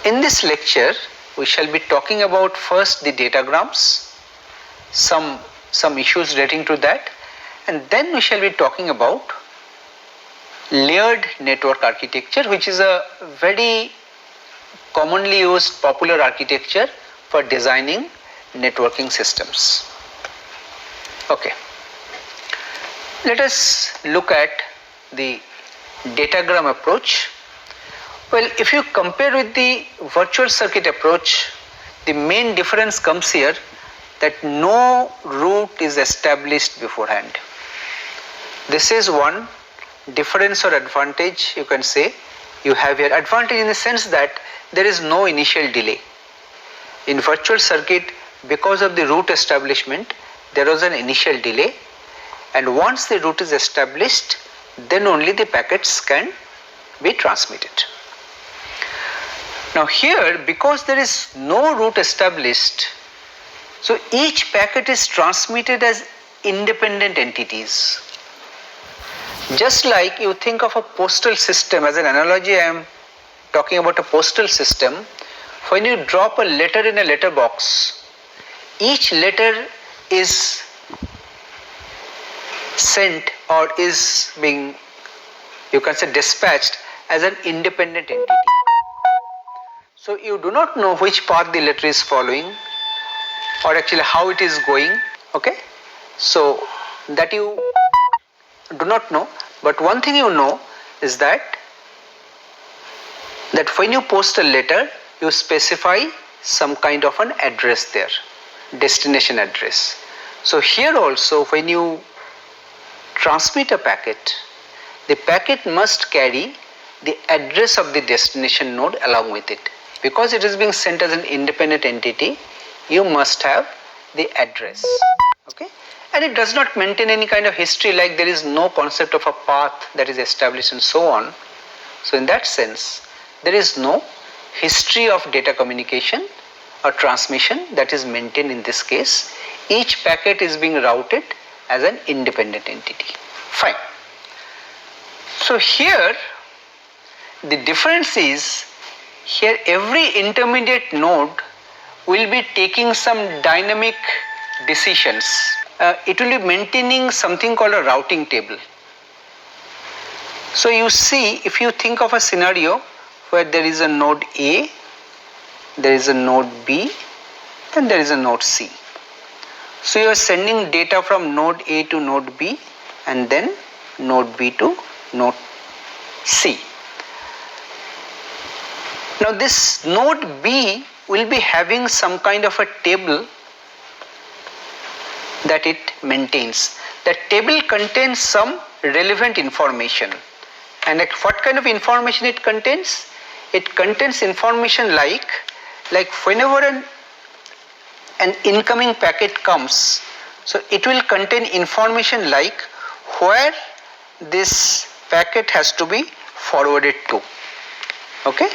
In this lecture, we shall be talking about first the datagrams, some issues relating to that, and then we shall be talking about layered network architecture, which is a very commonly used popular architecture for designing networking systems. Okay. Let us look at the datagram approach. Well, if you compare with the virtual circuit approach, the main difference comes here that no route is established beforehand. This is one difference or advantage you can say you have here. Advantage in the sense that there is no initial delay. In virtual circuit, because of the route establishment, there was an initial delay, and once the route is established, then only the packets can be transmitted. Now here, because there is no route established, so each packet is transmitted as independent entities. Just like you think of a postal system, as an analogy I am talking about a postal system. When you drop a letter in a letter box, each letter is sent or is being, you can say, dispatched as an independent entity. So you do not know which path the letter is following or actually how it is going, okay? So that you do not know, but one thing you know is that when you post a letter, you specify some kind of an address there, destination address. So here also, when you transmit a packet, the packet must carry the address of the destination node along with it. Because it is being sent as an independent entity, you must have the address, okay? And it does not maintain any kind of history, like there is no concept of a path that is established and so on. So in that sense, there is no history of data communication or transmission that is maintained in this case. Each packet is being routed as an independent entity. Fine. So here the difference is, here every intermediate node will be taking some dynamic decisions. It will be maintaining something called a routing table. So you see, if you think of a scenario where there is a node A, there is a node B, and there is a node C. So you are sending data from node A to node B and then node B to node C. Now this node B will be having some kind of a table that it maintains. That table contains some relevant information. And what kind of information it contains? It contains information like whenever an incoming packet comes, so it will contain information like where this packet has to be forwarded to, okay?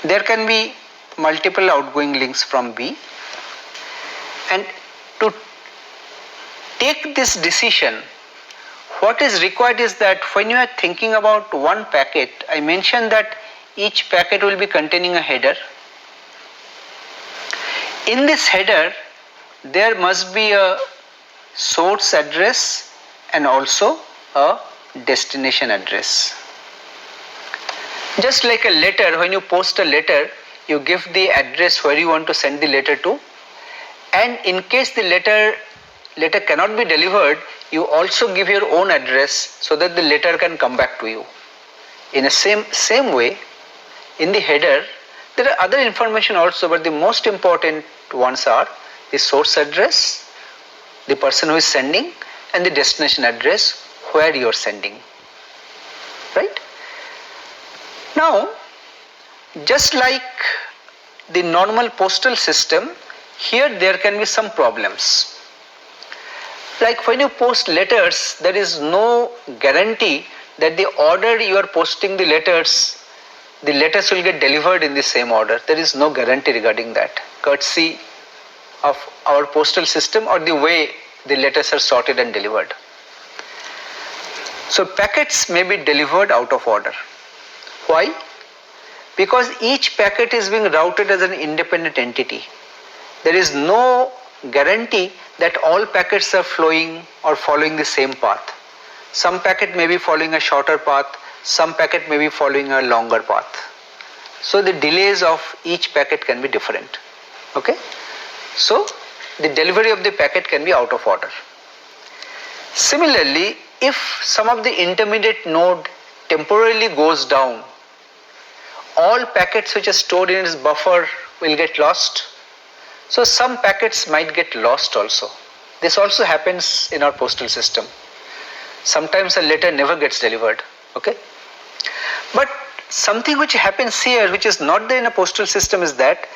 There can be multiple outgoing links from B, and to take this decision, what is required is that when you are thinking about one packet, I mentioned that each packet will be containing a header. In this header, there must be a source address and also a destination address. Just like a letter, when you post a letter, you give the address where you want to send the letter to, and in case the letter cannot be delivered, you also give your own address so that the letter can come back to you. In the same way, in the header, there are other information also, but the most important ones are the source address, the person who is sending, and the destination address where you are sending, right? Now, just like the normal postal system, here there can be some problems. Like when you post letters, there is no guarantee that the order you are posting the letters will get delivered in the same order. There is no guarantee regarding that, courtesy of our postal system or the way the letters are sorted and delivered. So packets may be delivered out of order. Why? because each packet is being routed as an independent entity. There is no guarantee that all packets are flowing or following the same path. Some packet may be following a shorter path, some packet may be following a longer path. So the delays of each packet can be different. Okay? So the delivery of the packet can be out of order. Similarly, if some of the intermediate node temporarily goes down, all packets which are stored in its buffer will get lost. So some packets might get lost also. This also happens in our postal system. Sometimes a letter never gets delivered. Okay? But something which happens here, which is not there in a postal system, is that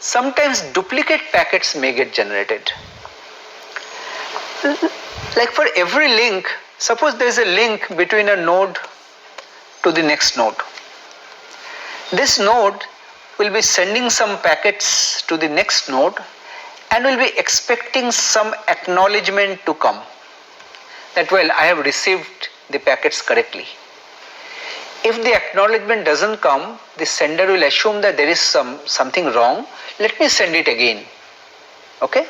sometimes duplicate packets may get generated. Like for every link, suppose there is a link between a node to the next node. This node will be sending some packets to the next node and will be expecting some acknowledgement to come that, well, I have received the packets correctly. If the acknowledgement doesn't come, the sender will assume that there is something wrong, let me send it again. Okay?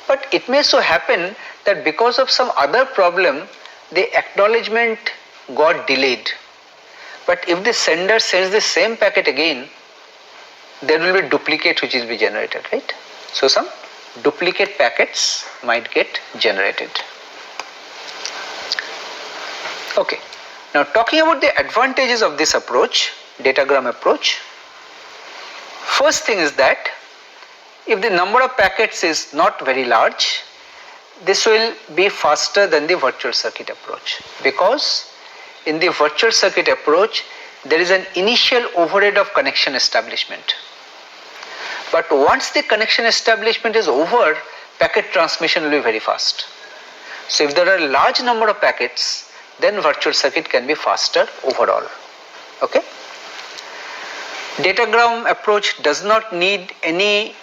But it may so happen that because of some other problem, the acknowledgement got delayed. But if the sender sends the same packet again, there will be duplicate which will be generated, right? So some duplicate packets might get generated. Okay. Now talking about the advantages of this approach, datagram approach, first thing is that if the number of packets is not very large, this will be faster than the virtual circuit approach, because in the virtual circuit approach there is an initial overhead of connection establishment. But once the connection establishment is over, packet transmission will be very fast. So if there are a large number of packets, then virtual circuit can be faster overall. Okay? Datagram approach does not need any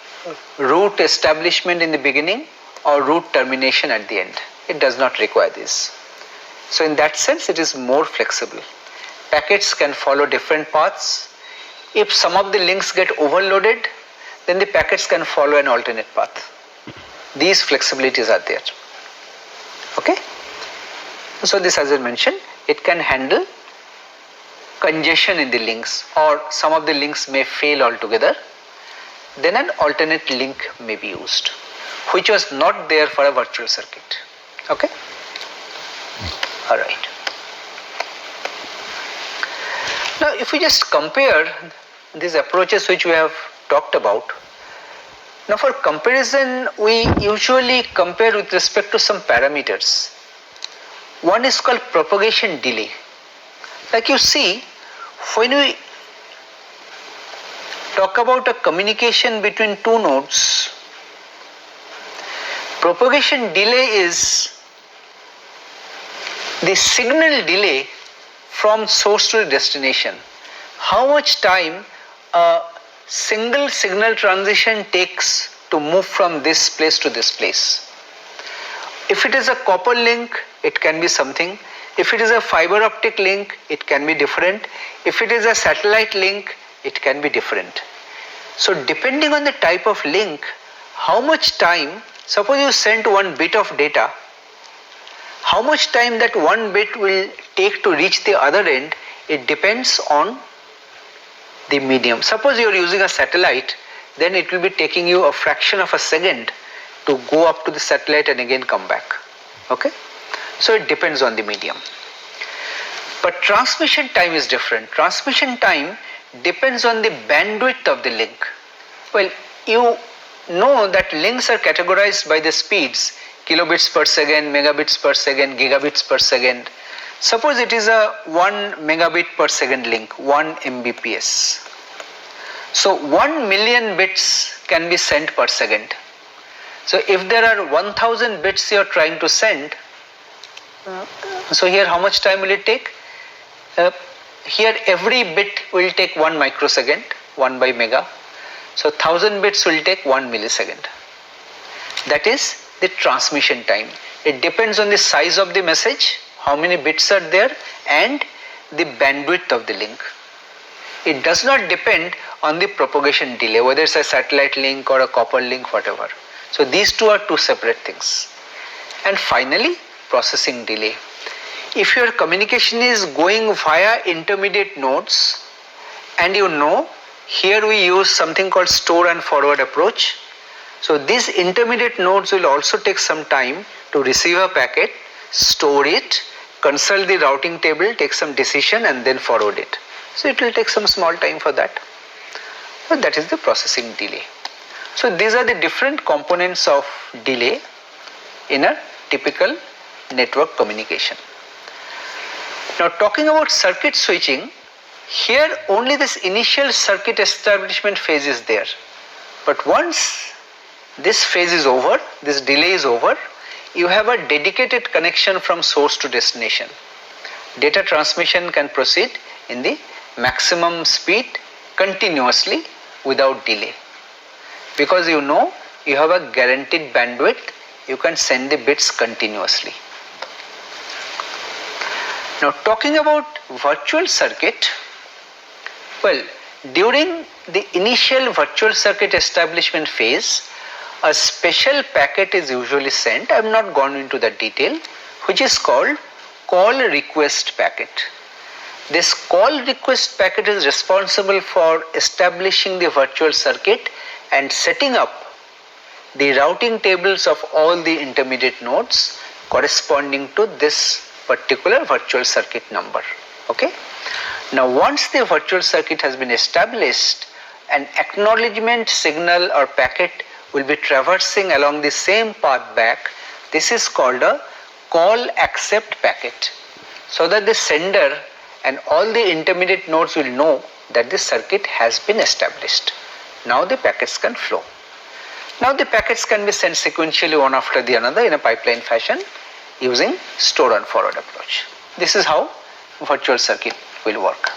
route establishment in the beginning or route termination at the end. It does not require this. So in that sense it is more flexible. Packets can follow different paths. If some of the links get overloaded, then the packets can follow an alternate path. These flexibilities are there. Okay? So this, as I mentioned, it can handle congestion in the links, or some of the links may fail altogether. Then an alternate link may be used, which was not there for a virtual circuit. Okay? Alright. Now if we just compare these approaches which we have talked about, now for comparison we usually compare with respect to some parameters. One is called propagation delay. Like you see, when we talk about a communication between two nodes, propagation delay is the signal delay from source to destination. How much time a single signal transition takes to move from this place to this place. If it is a copper link, it can be something. If it is a fiber optic link, it can be different. If it is a satellite link, it can be different. So depending on the type of link, how much time, suppose you sent one bit of data, how much time that one bit will take to reach the other end, it depends on the medium. Suppose you are using a satellite, then it will be taking you a fraction of a second to go up to the satellite and again come back. Okay? So it depends on the medium. But transmission time is different. Transmission time depends on the bandwidth of the link. Well, you know that links are categorized by the speeds, kilobits per second, megabits per second, gigabits per second. Suppose it is a 1 megabit per second link, 1 Mbps. So 1 million bits can be sent per second. So if there are 1000 bits you are trying to send, so here how much time will it take? Here every bit will take 1 microsecond, 1 by mega. So 1000 bits will take 1 millisecond. That is the transmission time. It depends on the size of the message, how many bits are there, and the bandwidth of the link. It does not depend on the propagation delay, whether it's a satellite link or a copper link, whatever. So these two are two separate things. And finally, processing delay. If your communication is going via intermediate nodes, and you know, here we use something called store and forward approach. So these intermediate nodes will also take some time to receive a packet, store it, consult the routing table, take some decision and then forward it. So it will take some small time for that. So that is the processing delay. So these are the different components of delay in a typical network communication. Now talking about circuit switching, here only this initial circuit establishment phase is there. But once this phase is over, this delay is over, you have a dedicated connection from source to destination. Data transmission can proceed in the maximum speed continuously without delay. Because you know you have a guaranteed bandwidth, you can send the bits continuously. Now talking about virtual circuit, well, during the initial virtual circuit establishment phase, a special packet is usually sent, I have not gone into the detail, which is called call request packet. This call request packet is responsible for establishing the virtual circuit and setting up the routing tables of all the intermediate nodes corresponding to this particular virtual circuit number. Okay? Now once the virtual circuit has been established, an acknowledgement signal or packet will be traversing along the same path back. This is called a call accept packet, so that the sender and all the intermediate nodes will know that the circuit has been established. Now the packets can flow. Now the packets can be sent sequentially one after the another in a pipeline fashion using store and forward approach. This is how virtual circuit will work.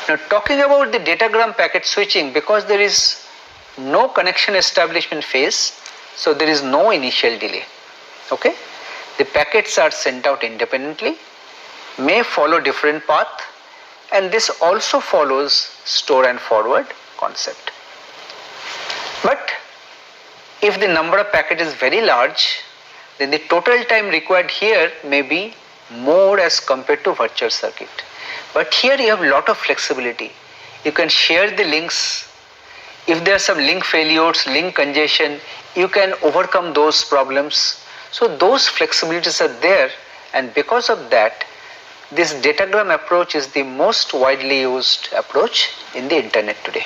Now talking about the datagram packet switching, because there is no connection establishment phase, so there is no initial delay. Okay? The packets are sent out independently, may follow different path, and this also follows store and forward concept. But if the number of packets is very large, then the total time required here may be more as compared to virtual circuit. But here you have a lot of flexibility. You can share the links. If there are some link failures, link congestion, you can overcome those problems. So those flexibilities are there, and because of that, this datagram approach is the most widely used approach in the internet today.